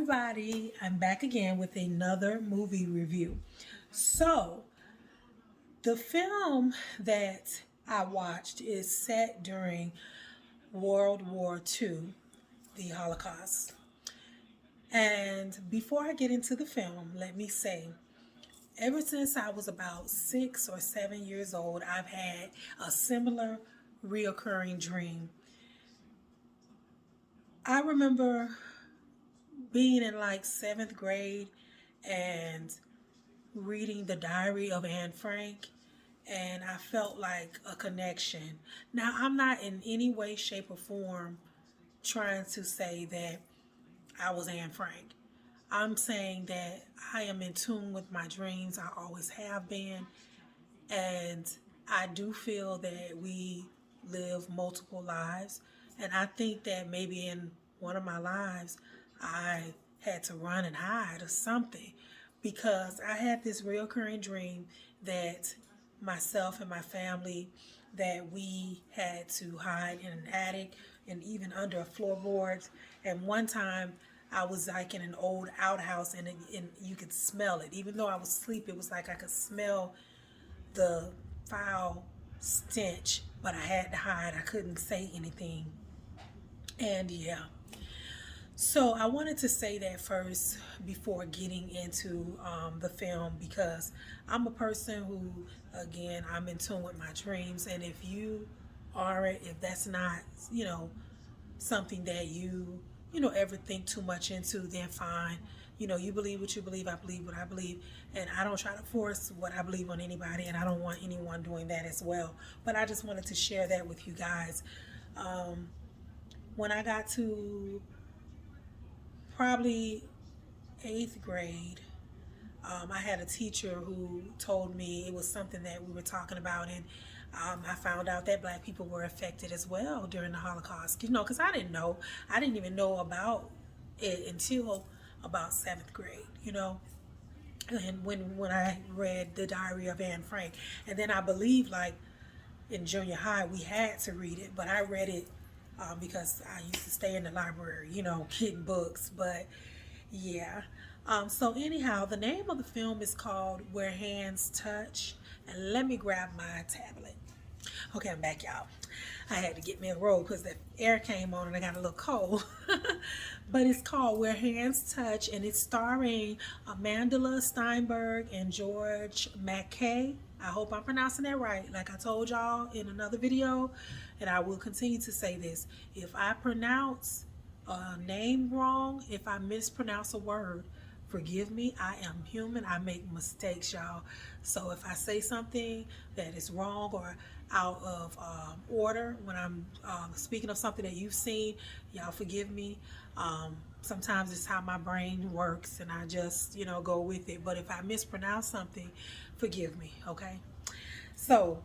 everybody, I'm back again with another movie review. So, the film that I watched is set during World War II, the Holocaust. And before I get into the film, let me say, ever since I was about 6 or 7 years old, I've had a similar reoccurring dream. I remember being in like seventh grade and reading the diary of Anne Frank, and I felt like a connection. Now, I'm not in any way, shape, or form trying to say that I was Anne Frank. I'm saying that I am in tune with my dreams. I always have been. And I do feel that we live multiple lives. And I think that maybe in one of my lives, I had to run and hide or something because I had this recurring dream that myself and my family that we had to hide in an attic and even under floorboards. And one time I was like in an old outhouse and you could smell it. Even though I was asleep, it was like I could smell the foul stench, but I had to hide. I couldn't say anything. And yeah. So I wanted to say that first before getting into the film because I'm a person who, again, I'm in tune with my dreams. And if you aren't, if that's not, you know, something that ever think too much into, then fine. You believe what you believe, I believe what I believe, and I don't try to force what I believe on anybody, and I don't want anyone doing that as well. But I just wanted to share that with you guys. Um, when I got to probably eighth grade, I had a teacher who told me it was something that we were talking about, and I found out that black people were affected as well during the Holocaust. Because I didn't know. I didn't even know about it until about seventh grade. And when I read the Diary of Anne Frank, and then I believe like in junior high we had to read it, but I read it because I used to stay in the library, getting books. But yeah. So anyhow, the name of the film is called Where Hands Touch. And let me grab my tablet. Okay, I'm back, y'all. I had to get me a robe because the air came on and I got a little cold. But it's called Where Hands Touch, and it's starring Amandla Steinberg and George MacKay. I hope I'm pronouncing that right. Like I told y'all in another video, and I will continue to say this. If I pronounce a name wrong, if I mispronounce a word, forgive me. I am human. I make mistakes, y'all. So if I say something that is wrong or out of order when I'm speaking of something that you've seen, y'all forgive me. Sometimes it's how my brain works and I just, go with it. But if I mispronounce something, forgive me, okay? So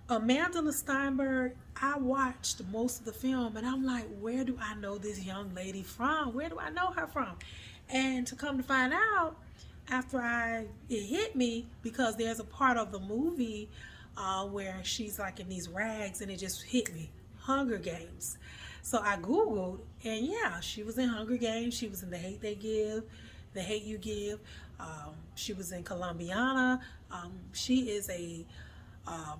Amanda Steinberg, I watched most of the film and I'm like, where do I know this young lady from? Where do I know her from? And to come to find out, after it hit me because there's a part of the movie where she's like in these rags and it just hit me. Hunger Games. So I Googled and yeah, she was in Hunger Games. She was in The Hate They Give, The Hate You Give. She was in Colombiana. She is a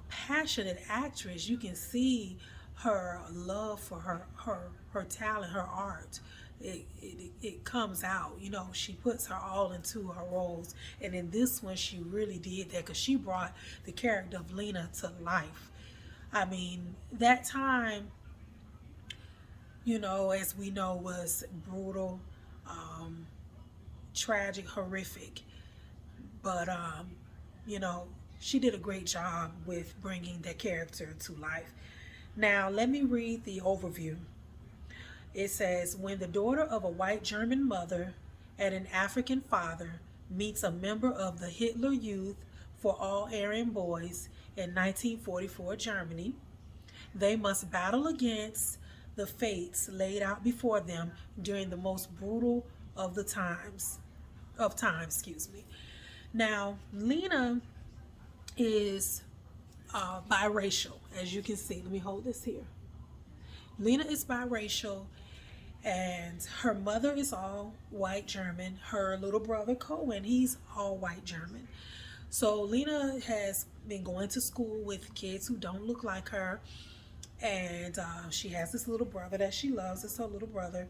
passionate actress. You can see her love for her talent, her art. It comes out. She puts her all into her roles, and in this one, she really did that because she brought the character of Lena to life. I mean, that time, as we know, was brutal, um, tragic, horrific. But you know, she did a great job with bringing that character to life. Now, let me read the overview. It says, when the daughter of a white German mother and an African father meets a member of the Hitler Youth for All Aryan Boys in 1944 Germany, they must battle against the fates laid out before them during the most brutal of the excuse me. Now, Lena is biracial, as you can see. Let me hold this here. Lena is biracial, And her mother is all white German. Her little brother Cohen, he's all white German. So Lena has been going to school with kids who don't look like her, and she has this little brother that she loves. It's her little brother,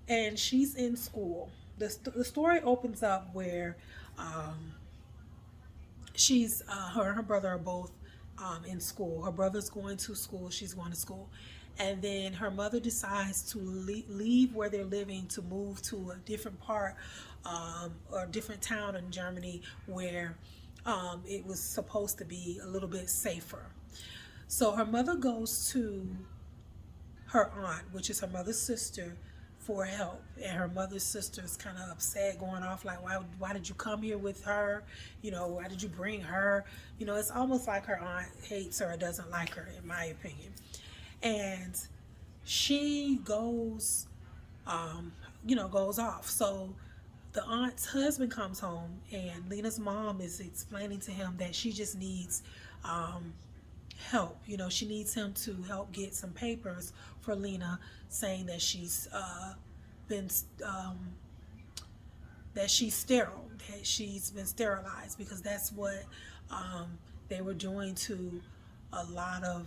and she's in school. The story opens up where um, she's her and her brother are both in school. Her brother's going to school, she's going to school, and then her mother decides to leave where they're living to move to a different part or a different town in Germany where it was supposed to be a little bit safer. So her mother goes to her aunt, which is her mother's sister, for help. And her mother's sister is kind of upset, going off like, why did you come here with her? You know, why did you bring her? You know, it's almost like her aunt hates her or doesn't like her, in my opinion. And she goes, goes off. So the aunt's husband comes home, and Lena's mom is explaining to him that she just needs um, help. You know, she needs him to help get some papers for Lena, saying that been um, she's sterile, that she's been sterilized, because that's what they were doing to a lot of.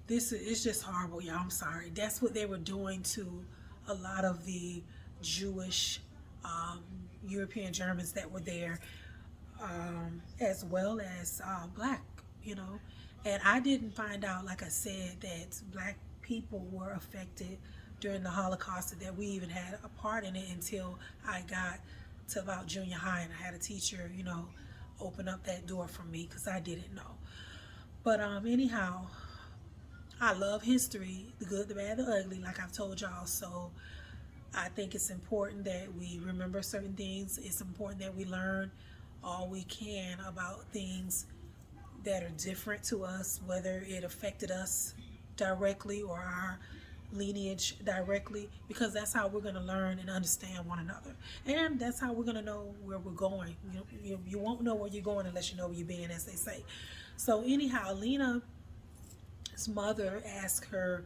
This is just horrible, y'all. I'm sorry. That's what they were doing to a lot of the Jewish um, European Germans that were there, as well as black, you know. And I didn't find out, like I said, that black people were affected during the Holocaust, and that we even had a part in it until I got to about junior high, and I had a teacher, you know, open up that door for me because I didn't know. But anyhow, I love history, the good, the bad, the ugly, like I've told y'all. So I think it's important that we remember certain things. It's important that we learn all we can about things that are different to us, whether it affected us directly or our lineage directly, because that's how we're going to learn and understand one another. And that's how we're going to know where we're going. You won't know where you're going unless you know where you're being, as they say. So anyhow, Lena's mother asked her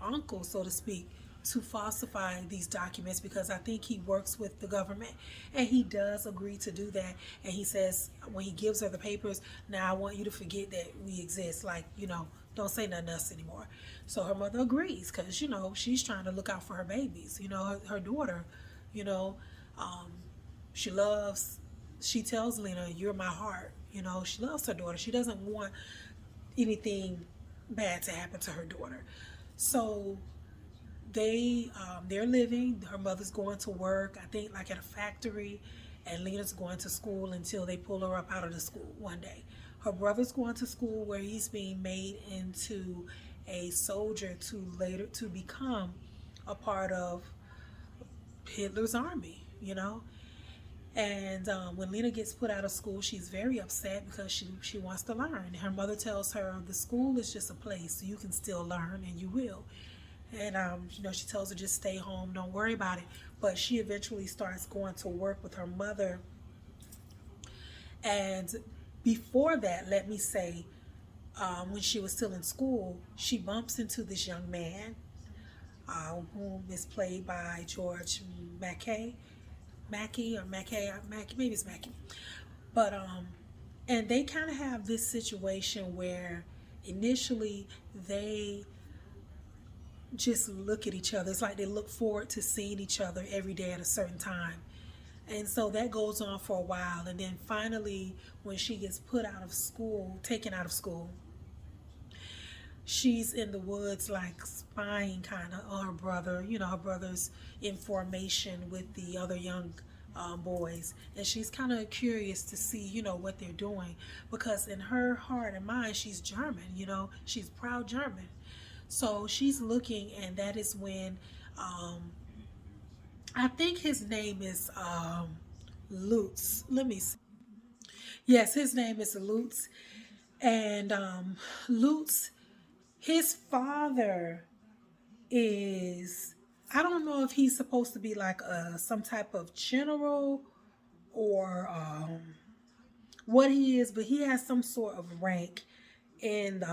uncle, so to speak, to falsify these documents, because I think he works with the government, and he does agree to do that. And he says, when he gives her the papers, now I want you to forget that we exist, like, you know, don't say nothing to us anymore. So her mother agrees, because, you know, she's trying to look out for her babies, you know, her daughter, you know. um, she loves, she tells Lena, you're my heart, you know. She loves her daughter. She doesn't want anything bad to happen to her daughter. So they're living. Her mother's going to work, I think, like at a factory, and Lena's going to school until they pull her up out of the school one day. Her brother's going to school where he's being made into a soldier to become a part of Hitler's army, you know. And when Lena gets put out of school, she's very upset because she wants to learn. And her mother tells her the school is just a place, so you can still learn, and you will. And she tells her, just stay home, don't worry about it. But she eventually starts going to work with her mother. And before that, let me say, when she was still in school, she bumps into this young man, whom is played by George Mackey, maybe it's Mackey. But and they kind of have this situation where initially they just look at each other. It's like they look forward to seeing each other every day at a certain time. And so that goes on for a while. And then finally, when she gets put out of school, taken out of school, she's in the woods, like spying kind of on her brother, you know, her brother's in formation with the other young boys. And she's kind of curious to see, you know, what they're doing, because in her heart and mind, she's German, you know, she's proud German. So she's looking, and that is when I think his name is Lutz. Let me see. Yes, his name is Lutz. And Lutz, his father is, I don't know if he's supposed to be like some type of general or what he is, but he has some sort of rank in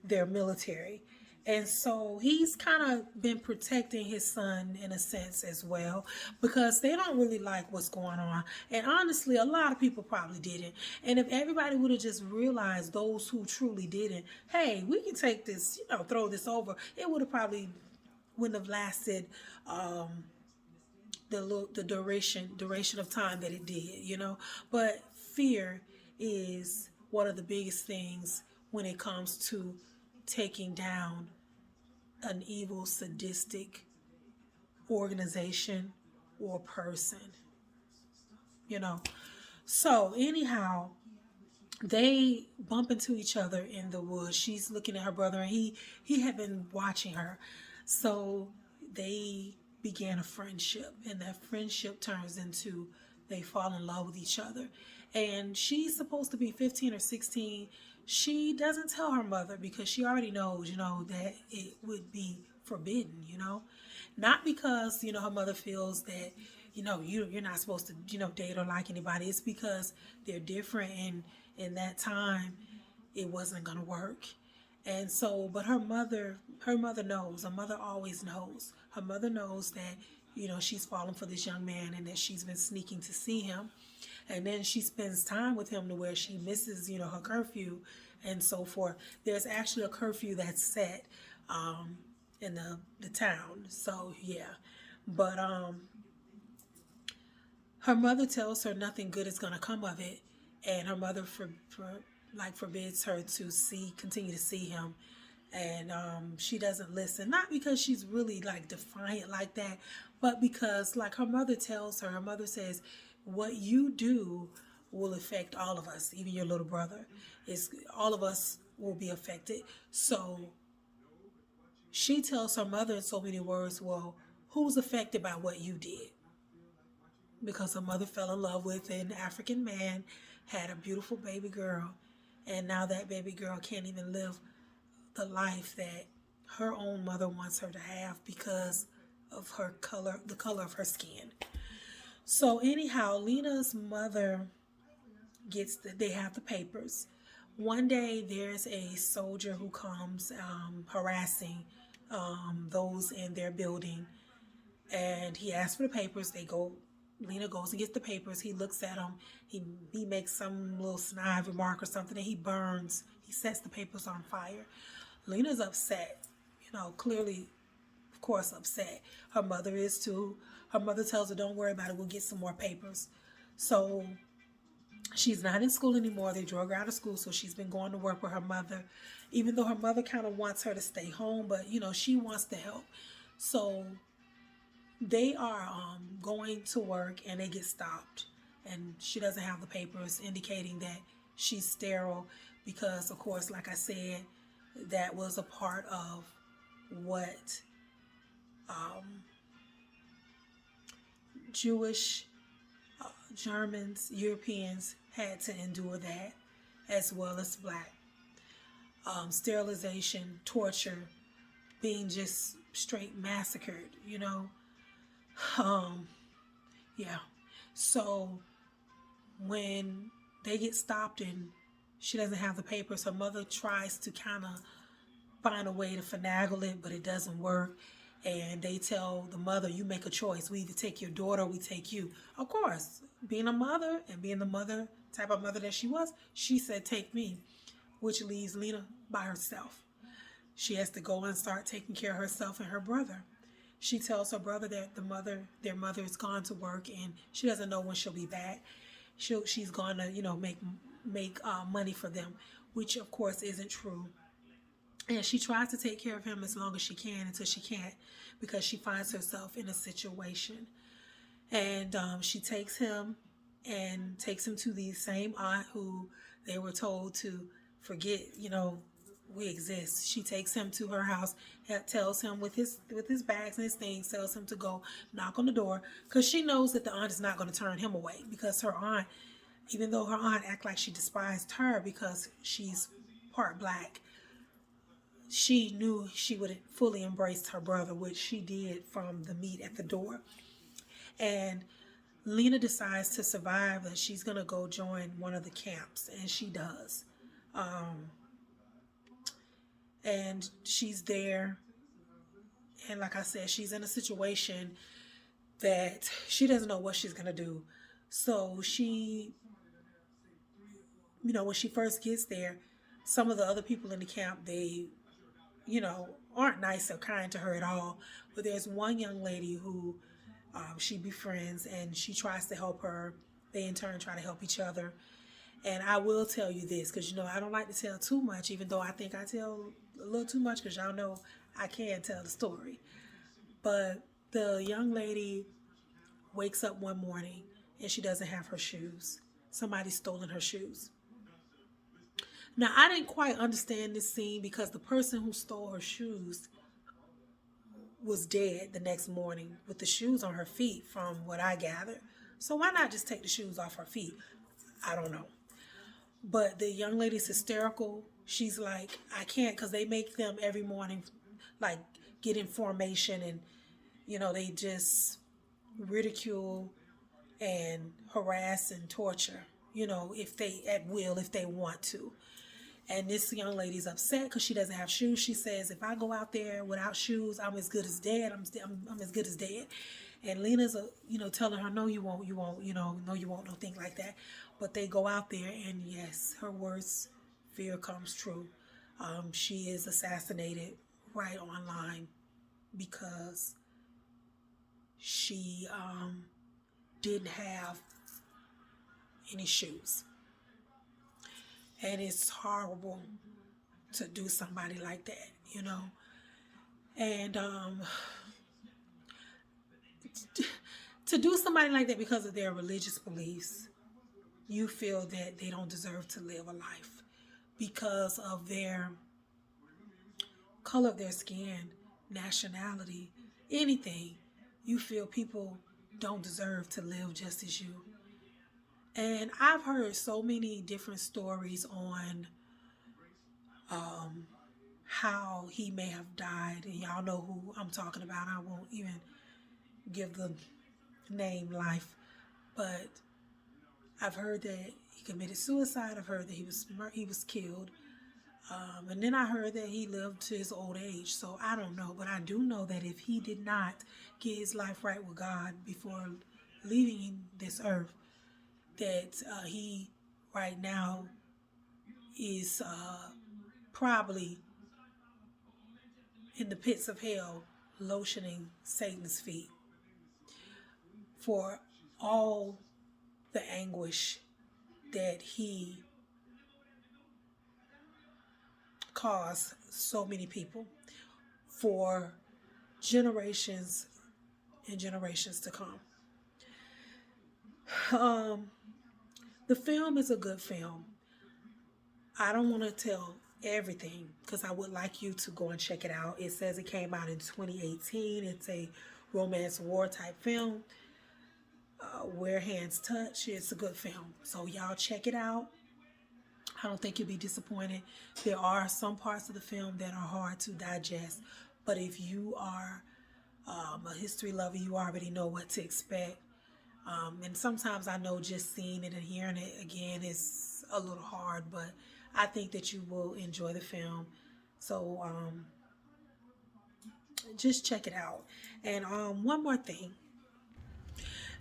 their military. And so he's kind of been protecting his son in a sense as well, because they don't really like what's going on. And honestly, a lot of people probably didn't. And if everybody would have just realized, those who truly didn't, hey, we can take this, throw this over, it would have probably wouldn't have lasted the duration of time that it did. But fear is one of the biggest things when it comes to taking down an evil, sadistic organization or person, you know. So anyhow, they bump into each other in the woods. She's looking at her brother, and he had been watching her. So they began a friendship, and that friendship turns into they fall in love with each other. And she's supposed to be 15 or 16. She doesn't tell her mother because she already knows, that it would be forbidden, Not because, her mother feels that, you're not supposed to, date or like anybody. It's because they're different, and in that time it wasn't going to work. And so, but her mother knows. Her mother always knows. Her mother knows that, she's fallen for this young man, and that she's been sneaking to see him. And then she spends time with him to where she misses, her curfew and so forth. There's actually a curfew that's set in the town. So, yeah. But her mother tells her nothing good is going to come of it. And her mother forbids her to continue to see him. And she doesn't listen, not because she's really like defiant like that, but because like her mother tells her, says, what you do will affect all of us, even your little brother. All of us will be affected. So she tells her mother in so many words, well, who's affected by what you did? Because her mother fell in love with an African man, had a beautiful baby girl, and now that baby girl can't even live the life that her own mother wants her to have because of her color, the color of her skin. So anyhow, Lena's mother they have the papers. One day there's a soldier who comes harassing those in their building, and he asks for the papers. Lena goes and gets the papers. He looks at them. He makes some little snide remark or something, and he sets the papers on fire. Lena's upset, clearly, of course, upset. Her mother is too. Her mother tells her, don't worry about it, we'll get some more papers. So she's not in school anymore. They drug her out of school, so she's been going to work with her mother, even though her mother kind of wants her to stay home, but, she wants to help. So they are going to work, and they get stopped, and she doesn't have the papers, indicating that she's sterile because, of course, like I said, that was a part of what Jewish, Germans, Europeans had to endure, that, as well as black. Sterilization, torture, being just straight massacred, yeah. So when they get stopped and she doesn't have the papers, her mother tries to kind of find a way to finagle it, but it doesn't work. And they tell the mother, you make a choice. We either take your daughter or we take you. Of course, being a mother and being the mother, type of mother that she was, she said, take me, which leaves Lena by herself. She has to go and start taking care of herself and her brother. She tells her brother that their mother is gone to work, and she doesn't know when she'll be back. She's gone to, make money for them, which of course isn't true. And she tries to take care of him as long as she can until she can't, because she finds herself in a situation. And she takes him to the same aunt who they were told to forget, we exist. She takes him to her house, tells him with his bags and his things, tells him to go knock on the door, because she knows that the aunt is not going to turn him away, because her aunt, even though her aunt act like she despised her because she's part black, she knew she would have fully embraced her brother, which she did from the meet at the door. And Lena decides to survive that she's going to go join one of the camps, and she does. and she's there. And like I said, she's in a situation that she doesn't know what she's going to do. So she, when she first gets there, some of the other people in the camp, they, aren't nice or kind to her at all. But there's one young lady who she befriends, and she tries to help her. They in turn try to help each other. And I will tell you this, because I don't like to tell too much, even though I think I tell a little too much, because y'all know I can tell the story. But the young lady wakes up one morning and she doesn't have her shoes. Somebody's stolen her shoes. Now, I didn't quite understand this scene because the person who stole her shoes was dead the next morning with the shoes on her feet, from what I gathered. So why not just take the shoes off her feet? I don't know. But the young lady's hysterical. She's like, I can't, because they make them every morning, like, get in formation, and, they just ridicule and harass and torture, if they, at will, if they want to. And this young lady's upset because she doesn't have shoes. She says, if I go out there without shoes, I'm as good as dead. I'm as good as dead. And Lena's, telling her, no, you won't, no, you won't, don't think like that. But they go out there, and yes, her worst fear comes true. She is assassinated right online because she didn't have any shoes. And it's horrible to do somebody like that, And to do somebody like that because of their religious beliefs, you feel that they don't deserve to live a life because of their color of their skin, nationality, anything. You feel people don't deserve to live just as you. And I've heard so many different stories on how he may have died. And y'all know who I'm talking about. I won't even give the name Life. But I've heard that he committed suicide. I've heard that he was killed. And then I heard that he lived to his old age. So I don't know. But I do know that if he did not get his life right with God before leaving this earth, that he right now is probably in the pits of hell lotioning Satan's feet for all the anguish that he caused so many people for generations and generations to come. The film is a good film. I don't want to tell everything because I would like you to go and check it out. It says it came out in 2018. It's a romance war type film. Where Hands Touch. It's a good film. So y'all check it out. I don't think you'll be disappointed. There are some parts of the film that are hard to digest, but if you are a history lover, you already know what to expect. And sometimes I know just seeing it and hearing it again is a little hard, but I think that you will enjoy the film. So just check it out. And one more thing.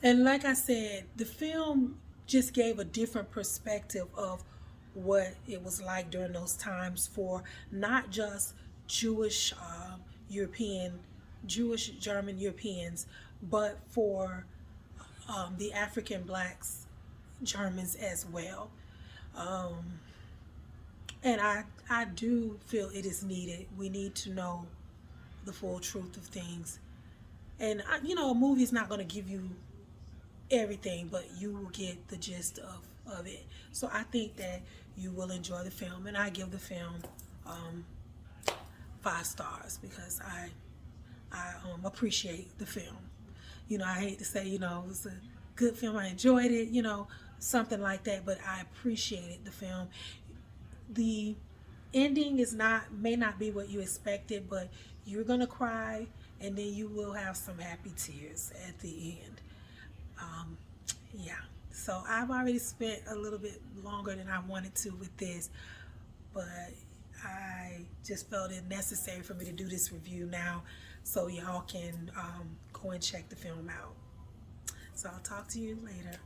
And like I said, the film just gave a different perspective of what it was like during those times for not just Jewish Jewish German Europeans, but for the African blacks, Germans as well. And I do feel it is needed. We need to know the full truth of things. And, a movie is not going to give you everything, but you will get the gist of it. So I think that you will enjoy the film, and I give the film 5 stars because I appreciate the film. I hate to say, it was a good film. I enjoyed it, something like that, but I appreciated the film. The ending may not be what you expected, but you're gonna cry, and then you will have some happy tears at the end. Yeah. So I've already spent a little bit longer than I wanted to with this, but I just felt it necessary for me to do this review now so y'all can go and check the film out. So I'll talk to you later.